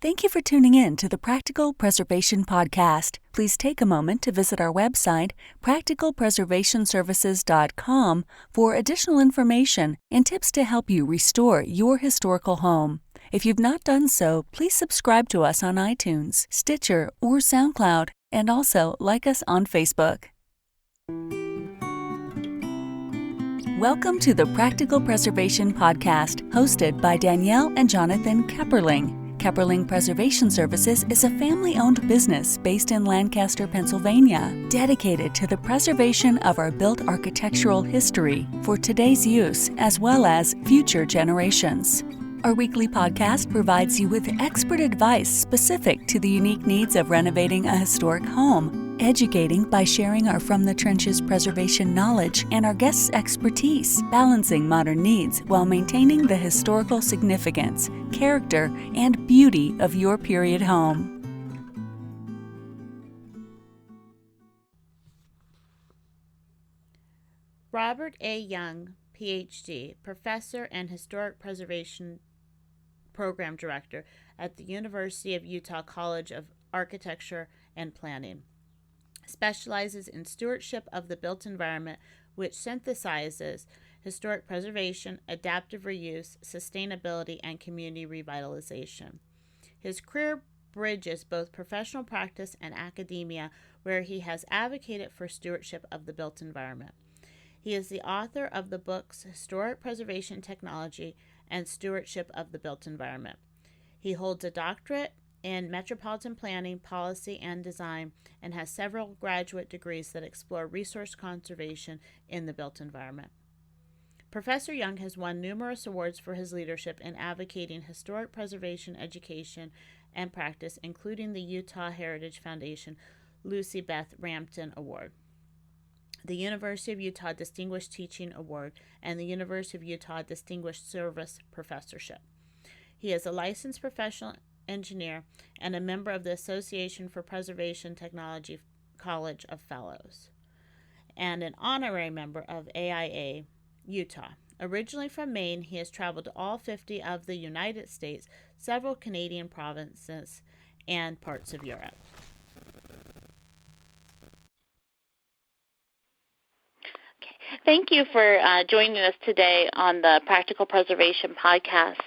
Thank you for tuning in to the Practical Preservation Podcast. Please take a moment to visit our website, practicalpreservationservices.com, for additional information and tips to help you restore your historical home. If you've not done so, please subscribe to us on iTunes, Stitcher, or SoundCloud, and also like us on Facebook. Welcome to the Practical Preservation Podcast, hosted by Danielle and Jonathan Kepperling. Kepperling Preservation Services is a family-owned business based in Lancaster, Pennsylvania, dedicated to the preservation of our built architectural history for today's use as well as future generations. Our weekly podcast provides you with expert advice specific to the unique needs of renovating a historic home, educating by sharing our From the Trenches preservation knowledge and our guests' expertise, balancing modern needs while maintaining the historical significance, character, and beauty of your period home. Robert A. Young, PhD, Professor and Historic Preservation Program Director at the University of Utah College of Architecture and Planning, specializes in stewardship of the built environment, which synthesizes historic preservation, adaptive reuse, sustainability, and community revitalization. His career bridges both professional practice and academia, where he has advocated for stewardship of the built environment. He is the author of the books Historic Preservation Technology and Stewardship of the Built Environment. He holds a doctorate in metropolitan planning, policy, and design, and has several graduate degrees that explore resource conservation in the built environment. Professor Young has won numerous awards for his leadership in advocating historic preservation education and practice, including the Utah Heritage Foundation Lucy Beth Rampton Award, the University of Utah Distinguished Teaching Award, and the University of Utah Distinguished Service Professorship. He is a licensed professional engineer and a member of the Association for Preservation Technology College of Fellows, and an honorary member of AIA Utah. Originally from Maine, he has traveled to all 50 of the United States, several Canadian provinces, and parts of Europe. Thank you for joining us today on the Practical Preservation Podcast.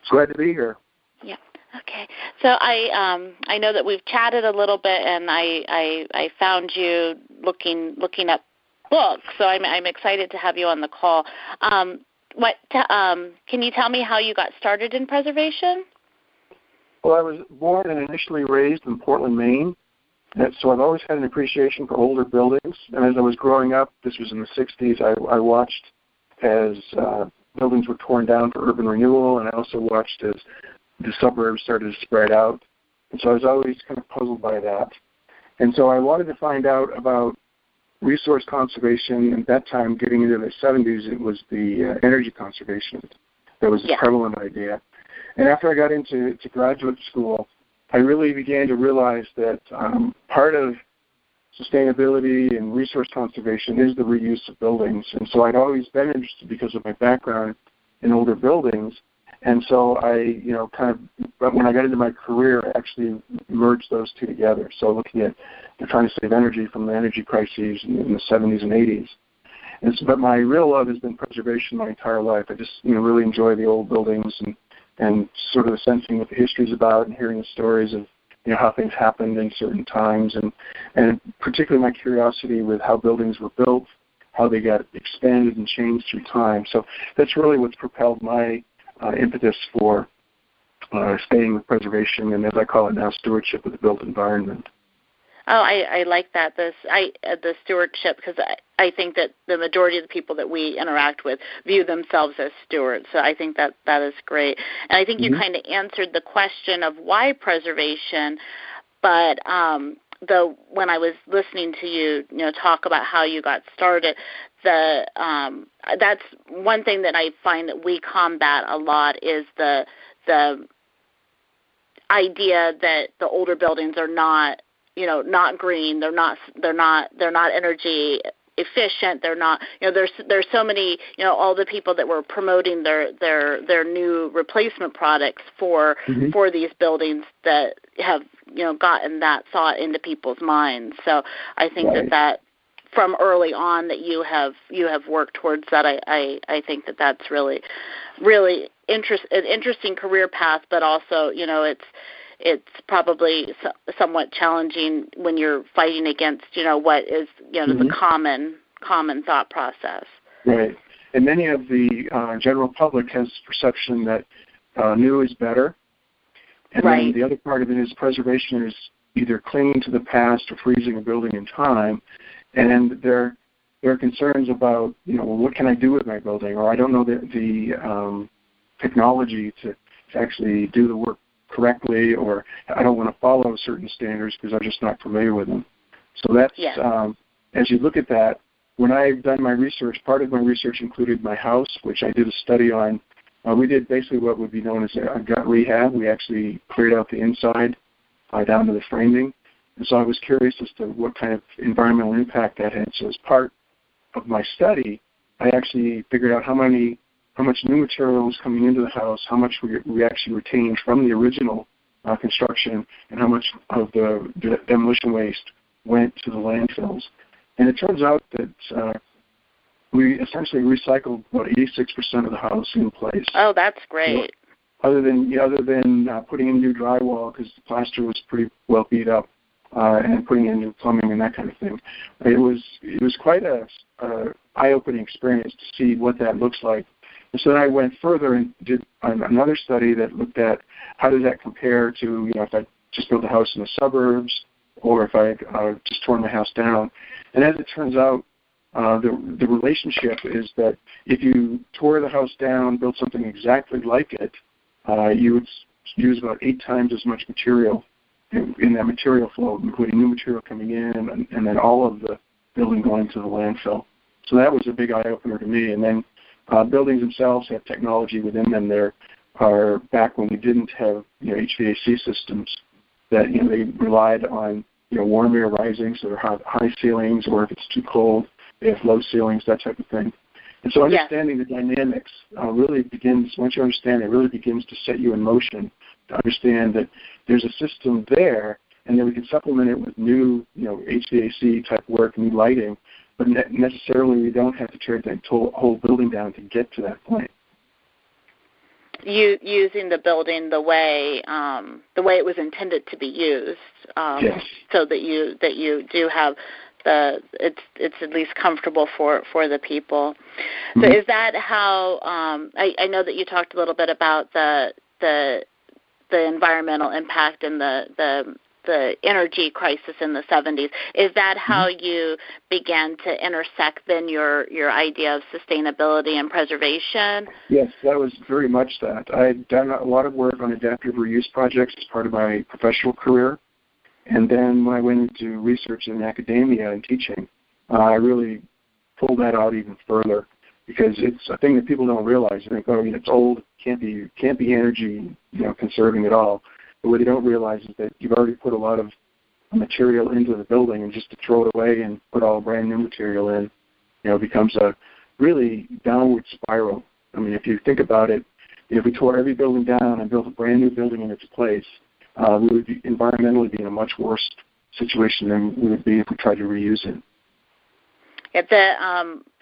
Glad to be here. Yeah. Okay. So I know that we've chatted a little bit, and I found you looking up books. So I'm excited to have you on the call. Can you tell me how you got started in preservation? Well, I was born and initially raised in Portland, Maine. And so I've always had an appreciation for older buildings. And as I was growing up, this was in the 60s, I watched as buildings were torn down for urban renewal, and I also watched as the suburbs started to spread out. And so I was always kind of puzzled by that. And so I wanted to find out about resource conservation. At that time, getting into the 70s, it was the energy conservation that was a prevalent idea. And after I got into graduate school, I really began to realize that part of sustainability and resource conservation is the reuse of buildings. And so I'd always been interested because of my background in older buildings. And so when I got into my career, I actually merged those two together. So looking at trying to save energy from the energy crises in the 70s and 80s. But my real love has been preservation my entire life. I just really enjoy the old buildings and sort of the sensing what the history is about and hearing the stories of how things happened in certain times, and particularly my curiosity with how buildings were built, how they got expanded and changed through time. So that's really what's propelled my impetus for staying with preservation, and as I call it now, stewardship of the built environment. Oh, I like that, the stewardship, because I think that the majority of the people that we interact with view themselves as stewards. So I think that is great. And I think you kind of answered the question of why preservation, but when I was listening to you, talk about how you got started, that's one thing that I find that we combat a lot is the idea that the older buildings are not green, they're not energy efficient. They're not, there's so many, all the people that were promoting their new replacement products for these buildings that have, gotten that thought into people's minds. So I think that from early on that you have worked towards that. I think that's really an interesting career path, but also, it's probably somewhat challenging when you're fighting against, what is, the common thought process. Right. And many of the general public has perception that new is better. And then the other part of it is preservation is either clinging to the past or freezing a building in time. And there are concerns about, what can I do with my building? Or I don't know the technology to actually do the work correctly, or I don't want to follow certain standards because I'm just not familiar with them. So that's, as you look at that, when I've done my research, part of my research included my house, which I did a study on. We did basically what would be known as a gut rehab. We actually cleared out the inside down to the framing. And so I was curious as to what kind of environmental impact that had. So as part of my study, I actually figured out how much new material was coming into the house, how much we actually retained from the original construction, and how much of the demolition waste went to the landfills. And it turns out that we essentially recycled about 86% of the house in place. Oh, that's great. So other than putting in new drywall because the plaster was pretty well beat up, and putting in new plumbing and that kind of thing, it was quite a eye-opening experience to see what that looks like. And so then I went further and did another study that looked at how does that compare to, if I just built a house in the suburbs or if I just tore my house down. And as it turns out, the relationship is that if you tore the house down, built something exactly like it, you would use about 8 times as much material in that material flow, including new material coming in and then all of the building going to the landfill. So that was a big eye-opener to me. And then buildings themselves have technology within them. There are, back when we didn't have HVAC systems, that they relied on warm air rising, so there are high ceilings, or if it's too cold, they have low ceilings, that type of thing. And so understanding the dynamics really begins, once you understand it, really begins to set you in motion to understand that there's a system there, and then we can supplement it with new HVAC type work, new lighting, but necessarily we don't have to tear the whole building down to get to that point. Using the building the way it was intended to be used, so that you do have it's at least comfortable for the people. So is that how? I know that you talked a little bit about the environmental impact and the energy crisis in the 70s. Is that how you began to intersect then your idea of sustainability and preservation? Yes, that was very much that. I had done a lot of work on adaptive reuse projects as part of my professional career. And then when I went into research in academia and teaching, I really pulled that out even further because it's a thing that people don't realize. They think, it's old, can't be energy conserving at all. But what they don't realize is that you've already put a lot of material into the building, and just to throw it away and put all brand new material in, becomes a really downward spiral. I mean, if you think about it, if we tore every building down and built a brand new building in its place, we would environmentally be in a much worse situation than we would be if we tried to reuse it.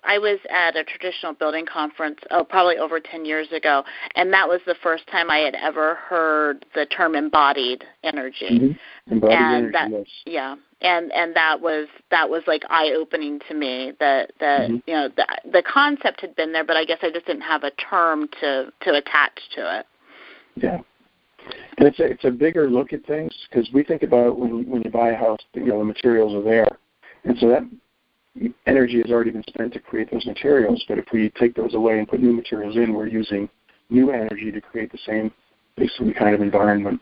I was at a traditional building conference, probably over 10 years ago, and that was the first time I had ever heard the term embodied energy. Embodied energy, yes. Yeah, and that was like eye-opening to me. The concept had been there, but I guess I just didn't have a term to attach to it. Yeah. And it's a bigger look at things, because we think about when you buy a house, the materials are there, and so that energy has already been spent to create those materials. But if we take those away and put new materials in, we're using new energy to create the same basically kind of environment,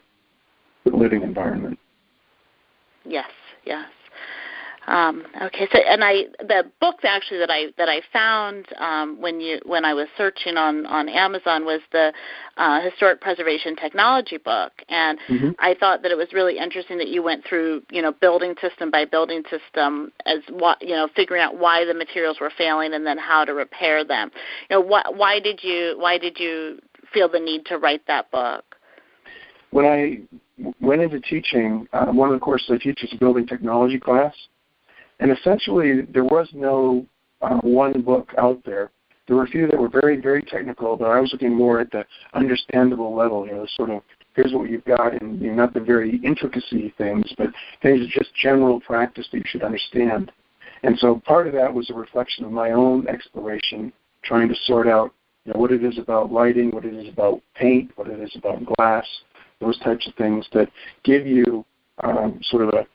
living environment. Yes. Okay, so the books actually that I found when I was searching on Amazon was the Historic Preservation Technology book, and I thought that it was really interesting that you went through building system by building system as figuring out why the materials were failing and then how to repair them. Why did you feel the need to write that book? When I went into teaching, one of the courses I teach is a building technology class. And essentially, there was no one book out there. There were a few that were very, very technical, but I was looking more at the understandable level, sort of, here's what you've got, and not the very intricacy things, but things that just general practice that you should understand. And so part of that was a reflection of my own exploration, trying to sort out what it is about lighting, what it is about paint, what it is about glass, those types of things that give you sort of a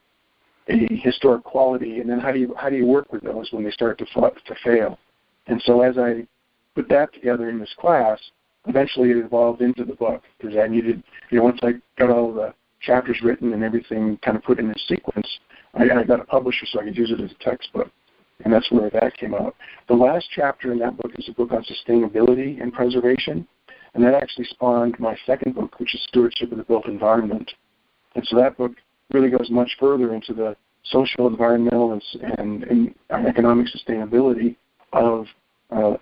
historic quality, and then how do you work with those when they start to fail? And so as I put that together in this class, eventually it evolved into the book, because I needed, once I got all the chapters written and everything kind of put in a sequence, I got a publisher so I could use it as a textbook, and that's where that came out. The last chapter in that book is a book on sustainability and preservation, and that actually spawned my second book, which is Stewardship of the Built Environment. And so that book really goes much further into the social, environmental, and economic sustainability of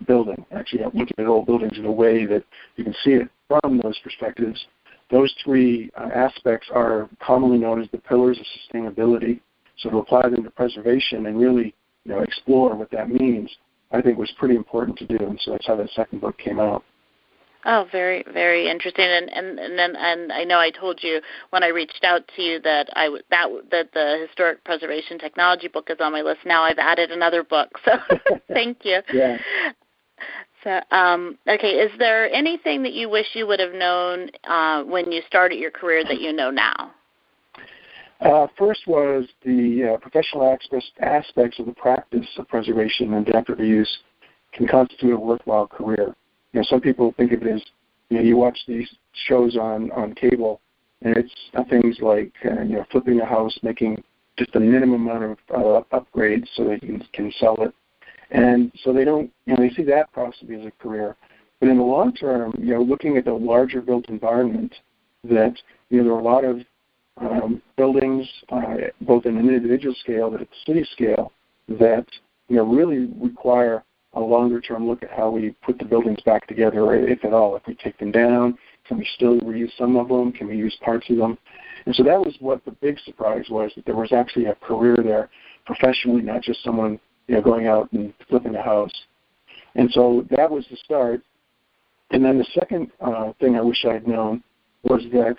building. Actually, I'm looking at old buildings in a way that you can see it from those perspectives. Those three aspects are commonly known as the pillars of sustainability. So to apply them to preservation and really explore what that means, I think was pretty important to do. And so that's how that second book came out. Oh, very, very interesting. And I know I told you when I reached out to you that that the Historic Preservation Technology book is on my list. Now I've added another book, so thank you. Yeah. So, okay, is there anything that you wish you would have known when you started your career that you know now? First was the professional aspects of the practice of preservation and adaptive reuse can constitute a worthwhile career. Some people think of it as, you watch these shows on cable, and it's things like, flipping a house, making just a minimum amount of upgrades so that you can sell it. And so they don't, they see that possibly as a career. But in the long term, looking at the larger built environment, that, there are a lot of buildings, both in an individual scale but at the city scale, that, really require a longer-term look at how we put the buildings back together, if at all. If we take them down, can we still reuse some of them? Can we use parts of them? And so that was what the big surprise was, that there was actually a career there professionally, not just someone going out and flipping a house. And so that was the start. And then the second thing I wish I had known was that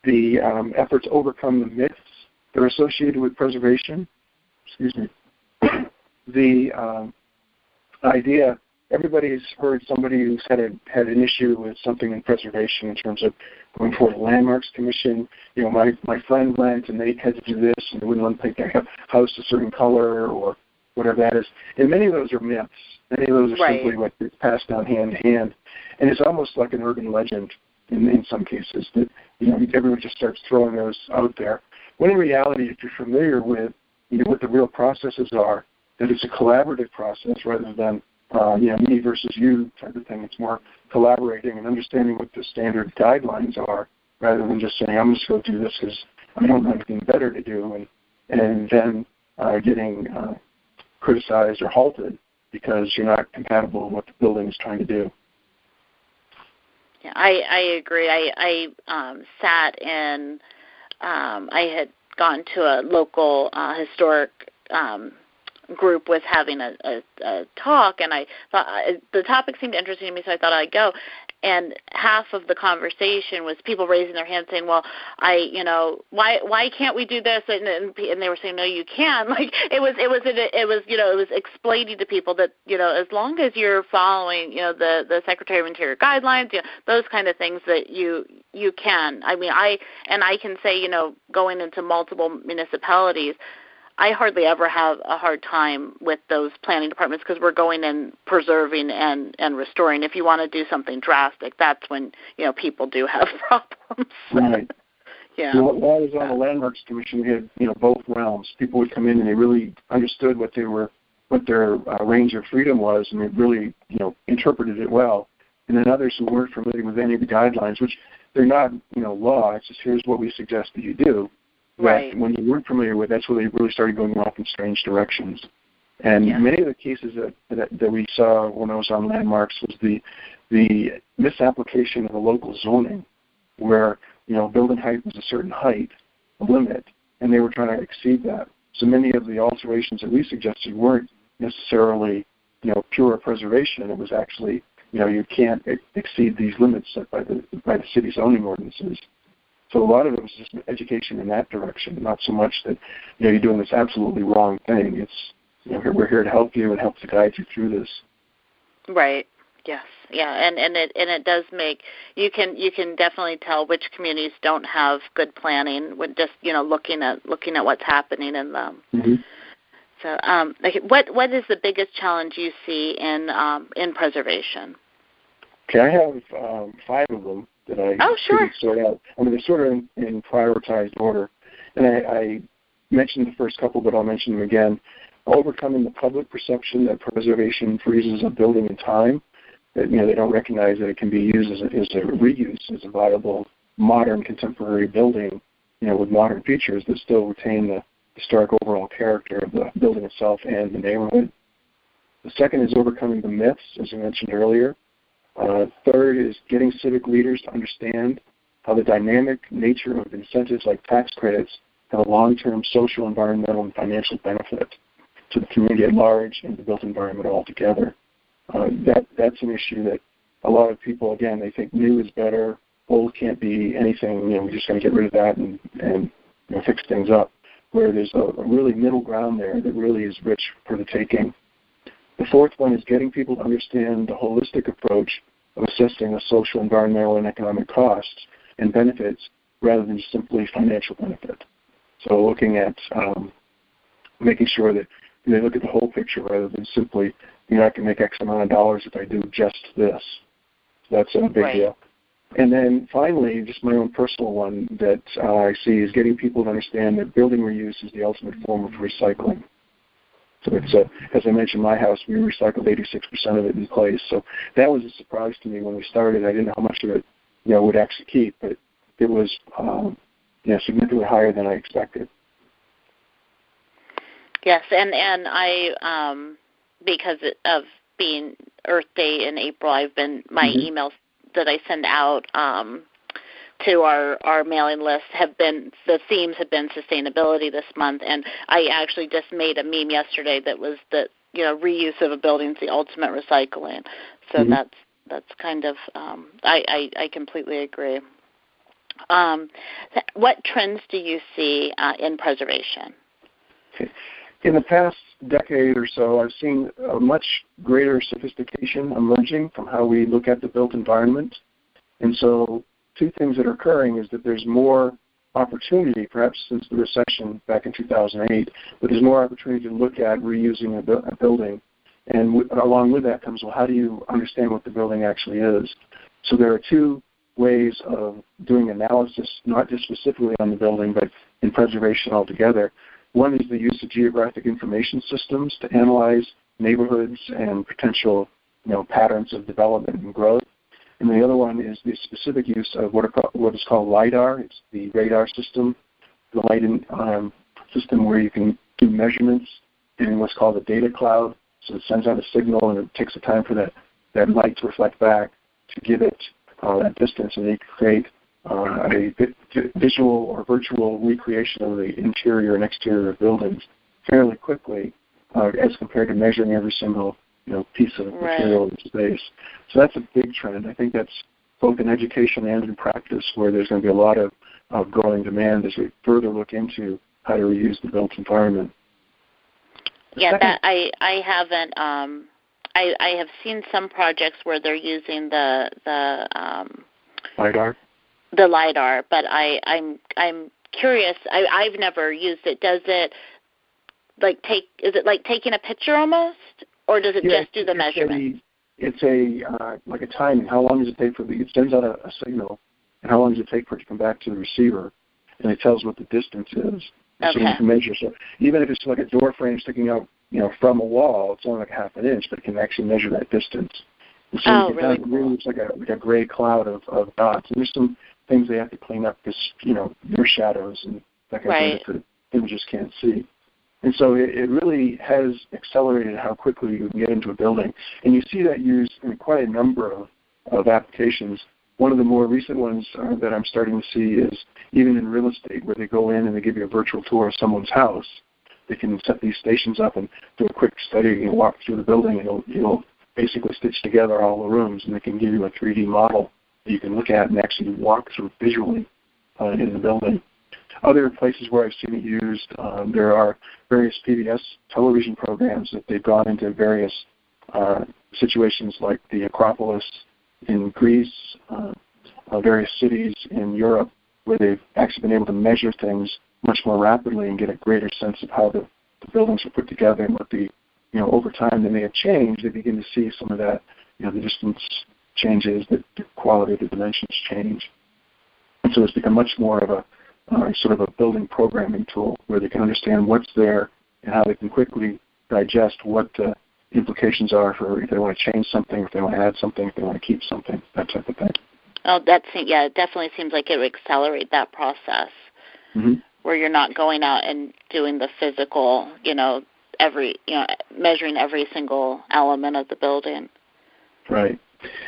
the effort to overcome the myths that are associated with preservation, the idea, everybody's heard somebody who's had an issue with something in preservation in terms of going for a landmarks commission. My friend went and they had to do this and they wouldn't want to paint their house a certain color or whatever that is. And many of those are myths. Many of those are simply what gets passed down hand to hand. And it's almost like an urban legend in some cases that everyone just starts throwing those out there. When in reality, if you're familiar with what the real processes are, that it's a collaborative process rather than me versus you type of thing. It's more collaborating and understanding what the standard guidelines are rather than just saying, I'm just going to go do this because I don't have anything better to do, and then getting criticized or halted because you're not compatible with what the building is trying to do. Yeah, I agree. I sat in, I had gone to a local historic group was having a talk, and I thought the topic seemed interesting to me, so I thought I'd go. And half of the conversation was people raising their hands saying, "Well, why can't we do this?" And they were saying, "No, you can." Like it was explaining to people that as long as you're following the Secretary of Interior guidelines, those kind of things that you can. I mean, I can say going into multiple municipalities, I hardly ever have a hard time with those planning departments because we're going in preserving and restoring. If you want to do something drastic, that's when people do have problems. Right. Yeah. While I was on the Landmarks Commission, we had both realms. People would come in and they really understood what their range of freedom was, and they really interpreted it well. And then others who weren't familiar with any of the guidelines, which they're not law. It's just here's what we suggest that you do. That when you weren't familiar with, that's where they really started going off in strange directions. And many of the cases that we saw when I was on Landmarks was the misapplication of the local zoning, where building height was a certain height, a limit, and they were trying to exceed that. So many of the alterations that we suggested weren't necessarily pure preservation. It was actually you can't exceed these limits set by the city zoning ordinances. So a lot of it was just education in that direction, not so much that you're doing this absolutely wrong thing. It's we're here to help you and help to guide you through this. Right. Yes. Yeah. And it does make you can definitely tell which communities don't have good planning with just looking at what's happening in them. Mm-hmm. So what is the biggest challenge you see in preservation? Okay, I have 5 of them that I sure. sort out. I mean, they're sort of in prioritized order. And I mentioned the first couple, but I'll mention them again. Overcoming the public perception that preservation freezes a building in time, that they don't recognize that it can be used as a reuse, as a viable, modern, contemporary building, with modern features that still retain the historic overall character of the building itself and the neighborhood. The second is overcoming the myths, as I mentioned earlier. Third is getting civic leaders to understand how the dynamic nature of incentives like tax credits have a long-term social, environmental, and financial benefit to the community at large and the built environment altogether. That's an issue that a lot of people, again, they think new is better, old can't be anything, we're just going to get rid of that and fix things up, where there's a really middle ground there that really is rich for the taking. The fourth one is getting people to understand the holistic approach of assessing the social, environmental, and economic costs and benefits rather than simply financial benefit. So looking at making sure that they look at the whole picture rather than simply, I can make X amount of dollars if I do just this. So that's a big deal. And then finally, just my own personal one that I see is getting people to understand that building reuse is the ultimate form of recycling. So it's as I mentioned, my house, we recycled 86% of it in place. So that was a surprise to me when we started. I didn't know how much of it, would actually keep, but it was, significantly higher than I expected. Yes, and I, because of being Earth Day in April, I've been my emails that I send out to our mailing list the themes have been sustainability this month, and I actually just made a meme yesterday that was that reuse of a building is the ultimate recycling. So that's kind of I completely agree. What trends do you see in preservation? In the past decade or so, I've seen a much greater sophistication emerging from how we look at the built environment. And so 2 things that are occurring is that there's more opportunity, perhaps since the recession back in 2008, but there's more opportunity to look at reusing a building. And along with that comes, well, how do you understand what the building actually is? So there are 2 ways of doing analysis, not just specifically on the building, but in preservation altogether. One is the use of geographic information systems to analyze neighborhoods and potential, patterns of development and growth. And the other one is the specific use of what is called LIDAR. It's the radar system, the lighting system where you can do measurements in what's called a data cloud. So it sends out a signal, and it takes the time for that light to reflect back to give it that distance, and you can create a visual or virtual recreation of the interior and exterior of buildings fairly quickly as compared to measuring every single piece of material in space. So that's a big trend. I think that's both in education and in practice where there's going to be a lot of growing demand as we further look into how to reuse the built environment. Yeah, that I haven't. I have seen some projects where they're using the LIDAR. The LIDAR, but I'm curious. I've never used it. Does it is it like taking a picture almost, or does it just do the measurement? It's like a timing. How long does it take it sends out a signal, and how long does it take for it to come back to the receiver? and it tells what the distance is. So Okay. you can measure. So even if it's like a door frame sticking out, from a wall, it's only like half an inch, but it can actually measure that distance. And so Really cool. it really looks like a gray cloud of dots. And there's some things they have to clean up because, your shadows and that kind of thing that the images can't see. And so it really has accelerated how quickly you can get into a building. And you see that used in quite a number of applications. One of the more recent ones that I'm starting to see is even in real estate, where they go in and they give you a virtual tour of someone's house. They can set these stations up and do a quick study and walk through the building, and you'll basically stitch together all the rooms, and they can give you a 3D model that you can look at and actually walk through visually in the building. Other places where I've seen it used, there are various PBS television programs that they've gone into various situations like the Acropolis in Greece, various cities in Europe, where they've actually been able to measure things much more rapidly and get a greater sense of how the buildings are put together and what over time they may have changed. They begin to see some of that, the distance changes, the quality of the dimensions change. And so it's become much more of a sort of a building programming tool where they can understand what's there and how they can quickly digest what the implications are for if they want to change something, if they want to add something, if they want to keep something, that type of thing. Oh, it definitely seems like it would accelerate that process. Mm-hmm. Where you're not going out and doing the physical, measuring every single element of the building. Right.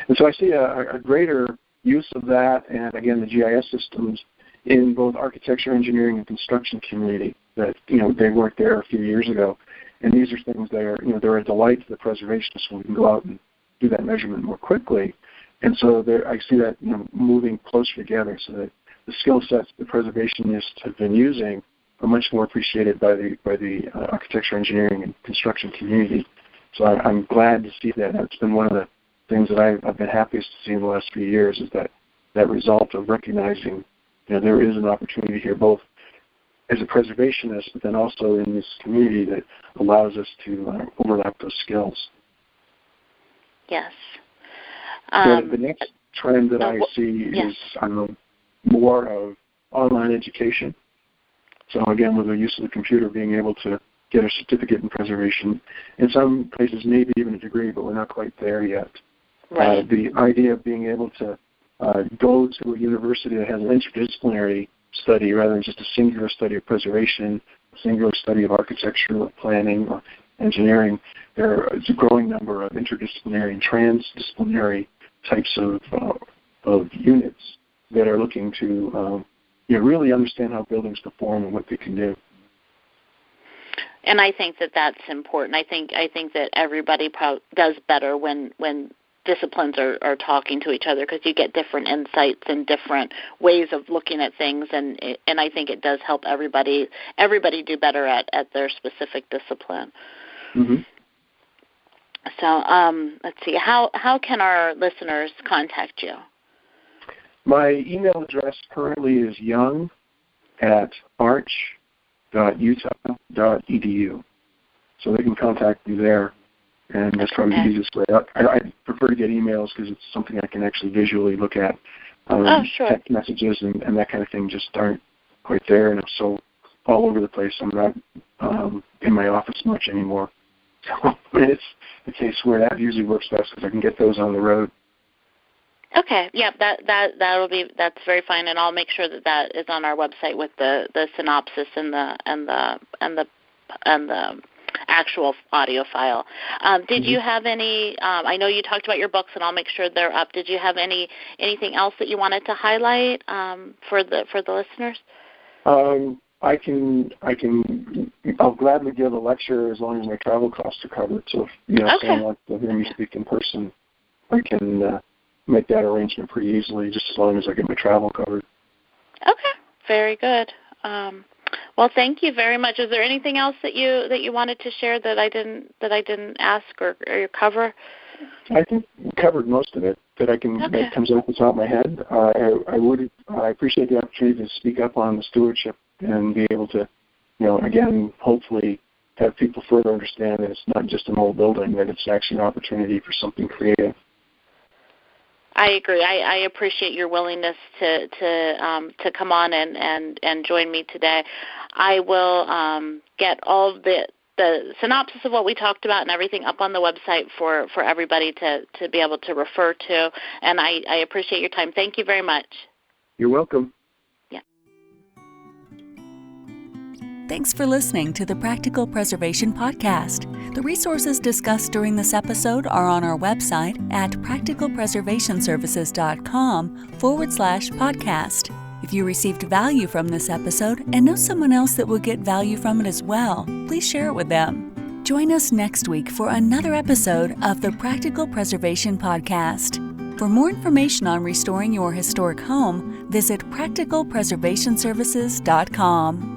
And so I see a greater use of that, and again, the GIS systems in both architecture, engineering, and construction community that, they weren't there a few years ago. And these are things that are, they're a delight to the preservationists when we can go out and do that measurement more quickly. And so I see that, moving closer together so that the skill sets the preservationists have been using are much more appreciated by the architecture, engineering, and construction community. So I'm glad to see that. It's been one of the things that I've been happiest to see in the last few years is that result of recognizing there is an opportunity here, both as a preservationist, but then also in this community that allows us to overlap those skills. Yes. The next trend that I see yes. is more of online education. So again, with the use of the computer, being able to get a certificate in preservation. In some places, maybe even a degree, but we're not quite there yet. Right. The idea of being able to go to a university that has an interdisciplinary study rather than just a singular study of preservation, a singular study of architecture or planning or engineering. There is a growing number of interdisciplinary and transdisciplinary types of units that are looking to really understand how buildings perform and what they can do. And I think that that's important. I think that everybody does better when disciplines are talking to each other, because you get different insights and different ways of looking at things, and I think it does help everybody do better at their specific discipline. Mm-hmm. So let's see, how can our listeners contact you? My email address currently is young@arch.utah.edu. So they can contact me there, and that's probably the easiest way. I prefer to get emails because it's something I can actually visually look at. Sure. Text messages and that kind of thing just aren't quite there, and I'm so all over the place. I'm not in my office much anymore. So it's the case where that usually works best because I can get those on the road. Okay, yeah, that's very fine, and I'll make sure that is on our website with the synopsis and the actual audio file. Did you have any? I know you talked about your books, and I'll make sure they're up. Did you have anything else that you wanted to highlight for the listeners? I'll gladly give a lecture as long as my travel costs are covered. So if someone wants to hear me speak in person, I can make that arrangement pretty easily, just as long as I get my travel covered. Okay, very good. Well, thank you very much. Is there anything else that you wanted to share that I didn't ask or cover? I think we covered most of it that that comes off the top of my head. I appreciate the opportunity to speak up on the stewardship and be able to, again, hopefully have people further understand that it's not just an old building, that it's actually an opportunity for something creative. I agree. I appreciate your willingness to come on and join me today. I will get all the synopsis of what we talked about and everything up on the website for everybody to be able to refer to. And I appreciate your time. Thank you very much. You're welcome. Yeah. Thanks for listening to the Practical Preservation Podcast. The resources discussed during this episode are on our website at practicalpreservationservices.com/podcast. If you received value from this episode and know someone else that will get value from it as well, please share it with them. Join us next week for another episode of the Practical Preservation Podcast. For more information on restoring your historic home, visit practicalpreservationservices.com.